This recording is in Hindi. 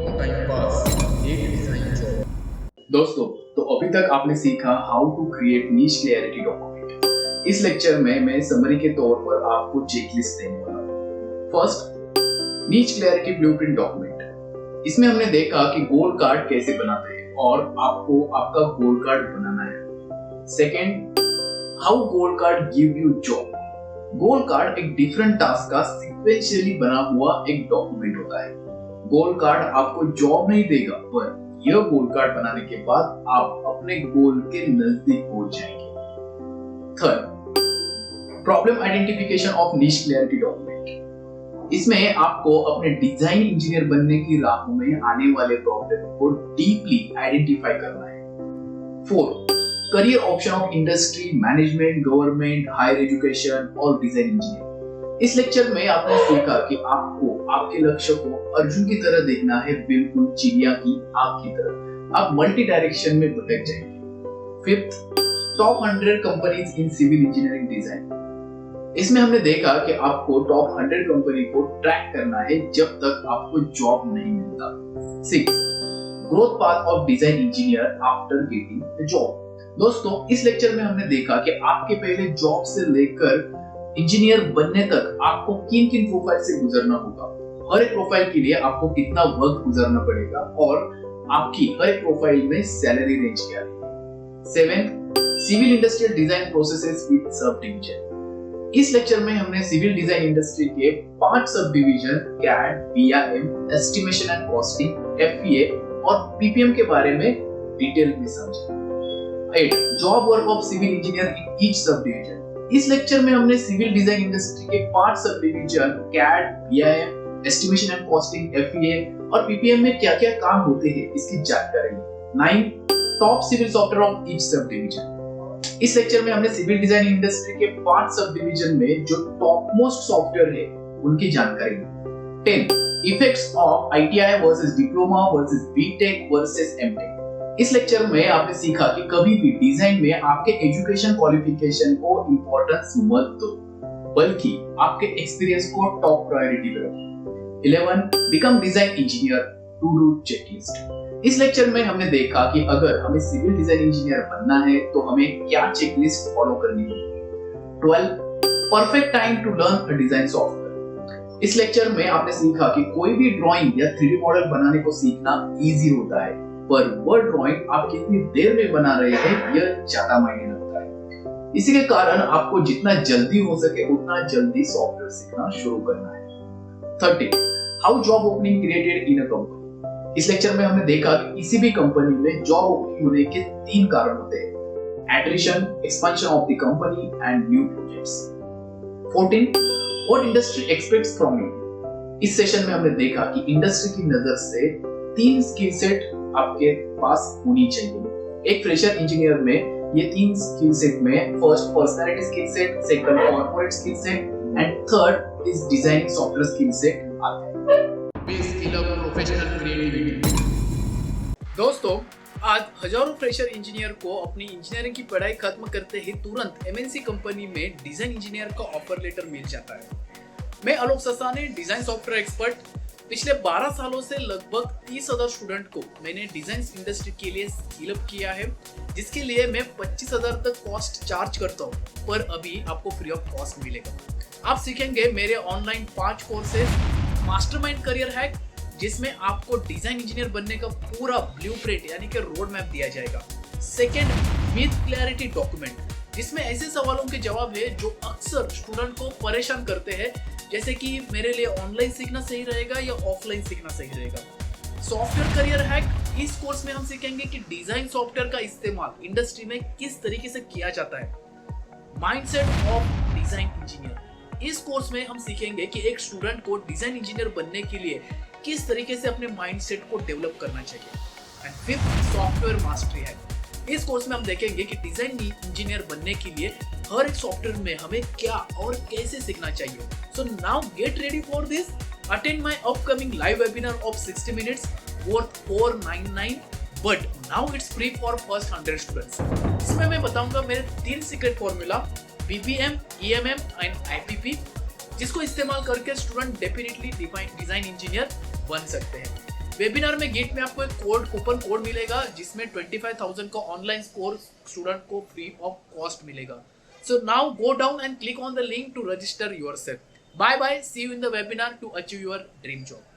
नो टाइम पास, एक डिजाइन जॉब। दोस्तों, तो अभी तक आपने सीखा how to create niche clarity document. इस लेक्चर में मैं समरी के तौर पर आपको चेकलिस्ट देने वाला हूं। फर्स्ट, नीश क्लैरिटी ब्लूप्रिंट डॉक्यूमेंट। इसमें हमने देखा कि गोल कार्ड कैसे बनाते हैं और आपको आपका गोल कार्ड बनाना है। Second, how goal card give you job. Goal card एक डिफरेंट टास्क का सीक्वेंशियली बना हुआ एक डॉक्यूमेंट होता है। गोल कार्ड आपको जॉब नहीं देगा, पर यह गोल कार्ड बनाने के बाद आप अपने गोल के नजदीक पहुंच जाएंगे। Third, problem identification of niche clarity document. इसमें आपको अपने डिजाइन इंजीनियर बनने की राहों में आने वाले प्रॉब्लम को डीपली आइडेंटिफाई करना है। Fourth, career option of industry, management, government, higher education और डिजाइन इंजीनियर। इस लेक्चर में आपने सीखा कि आपको आपके लक्ष्य को अर्जुन की तरह देखना है, बिल्कुल चिड़िया की आंख की तरह। आप मल्टी डायरेक्शन में भटक जाएंगे। Fifth, top 100 companies in civil engineering design. इसमें हमने देखा कि आपको टॉप 100 कंपनी को ट्रैक करना है जब तक आपको जॉब नहीं मिलता। Six, growth path of design engineer after getting the job. दोस्तों, इस लेक्चर में हमने देखा कि आपके पहले जॉब से लेकर इंजीनियर बनने तक आपको किन किन प्रोफाइल से गुजरना होगा, हर एक प्रोफाइल के लिए आपको कितना वक्त गुजरना पड़ेगा और आपकी हर एक प्रोफाइल में सैलरी रेंज क्या है। Seventh, civil industrial design processes with sub division. इस लेक्चर में हमने सिविल डिजाइन इंडस्ट्री के 5 sub division CAD, BIM, estimation and costing, FEA और पीपीएम के बारे में डिटेल में समझा। 8, job work of civil engineer in each sub division. इस लेक्चर में हमने सिविल डिजाइन इंडस्ट्री के 5 sub division CAD, BIM, estimation and costing, FEA और पीपीएम में क्या-क्या काम होते हैं इसकी जानकारी ली। 9, top civil software of each sub division. इस लेक्चर में हमने सिविल डिजाइन इंडस्ट्री के 5 सब डिवीजन में जो टॉप मोस्ट सॉफ्टवेयर है उनकी जानकारी ली। 10, effects of ITI versus diploma versus BTech versus MTech. इस लेक्चर में आपने सीखा कि कभी भी डिजाइन में आपके एजुकेशन क्वालिफिकेशन को इंपॉर्टेंस मत दो, बल्कि आपके एक्सपीरियंस को टॉप प्रायोरिटी पे रखो। 11, become design engineer to do checklist. इस लेक्चर में हमने देखा कि अगर हमें सिविल डिजाइन इंजीनियर बनना है तो हमें क्या चेकलिस्ट फॉलो करनी है। 12, perfect time to learn a design software. इस लेक्चर में आपने सीखा कि कोई भी ड्राइंग या 3D मॉडल बनाने को सीखना इजी होता है, पर वो ड्राइंग आप कितनी देर में बना रहे हैं यह ज्यादा मायने रखता है। इसी के कारण आपको जितना जल्दी हो सके उतना जल्दी सॉफ्टवेयर सीखना शुरू करना है। 13, how job opening created in a company. इस लेक्चर में हमने देखा कि किसी भी कंपनी में जॉब ओपनिंग होने के 3 कारण होते हैं: attrition, expansion of the company and new projects. 14, what industry aspects from you. इस सेशन में हमने देखा कि इंडस्ट्री की नजर से 3 स्किल सेट आपके पास होनी चाहिए। एक फ्रेशर इंजीनियर में ये 3 स्किल सेट में first personality skill set, second corporate skill set and third is designing software skill set आते हैं। Base skill of professional creativity. दोस्तों, आज हजारों फ्रेशर इंजीनियर को अपनी इंजीनियरिंग की पढ़ाई खत्म करते ही तुरंत एमएनसी कंपनी में डिजाइन इंजीनियर का ऑफर लेटर मिल जाता है। मैं आलोक ससाने, डिजाइन सॉफ्टवेयर एक्सपर्ट। पिछले 12 सालों से लगभग 30,000 स्टूडेंट को मैंने डिजाइन इंडस्ट्री के लिए स्किल अप किया है, जिसके लिए मैं 25,000 तक कॉस्ट चार्ज करता हूँ, पर अभी आपको फ्री ऑफ कॉस्ट मिलेगा। आप सीखेंगे मेरे online 5 courses, mastermind career hack, जिसमें आपको डिजाइन इंजीनियर बनने का पूरा ब्लूप्रिंट यानी कि रोड मैप दिया जाएगा। सेकेंड, विद क्लैरिटी डॉक्यूमेंट, जिसमें ऐसे सवालों के जवाब है जो अक्सर स्टूडेंट को परेशान करते हैं, जैसे कि मेरे लिए ऑनलाइन सीखना सही रहेगा या ऑफलाइन सीखना सही रहेगा। सॉफ्टवेयर करियर हैक, इस कोर्स में हम सीखेंगे कि डिजाइन सॉफ्टवेयर का इस्तेमाल इंडस्ट्री में किस तरीके से किया जाता है। माइंडसेट ऑफ डिजाइन इंजीनियर, इस कोर्स में हम सीखेंगे कि एक स्टूडेंट को डिजाइन इंजीनियर बनने के लिए किस तरीके से अपने माइंडसेट को डेवलप करना चाहिए। And fifth, software mastery hack, इस कोर्स में हम देखेंगे कि डिजाइन इंजीनियर बनने के लिए हर एक सॉफ्टवेयर में हमें क्या और कैसे सीखना चाहिए। So now get ready for this. Attend my upcoming live webinar of 60 minutes worth 499, but now it's free for first 100 students. इसमें मैं बताऊंगा मेरे 3 secret formula, BPM, EMM and IPP, जिसको इस्तेमाल करके स्टूडेंट डेफिनेटली डिजाइन इंजीनियर बन सकते हैं। वेबिनार में गेट में आपको एक कूपन कोड मिलेगा जिसमें 25,000 का ऑनलाइन स्कोर स्टूडेंट को फ्री ऑफ कॉस्ट मिलेगा. So now go down and click on the link to register yourself. Bye bye. See you in the webinar to achieve your dream job.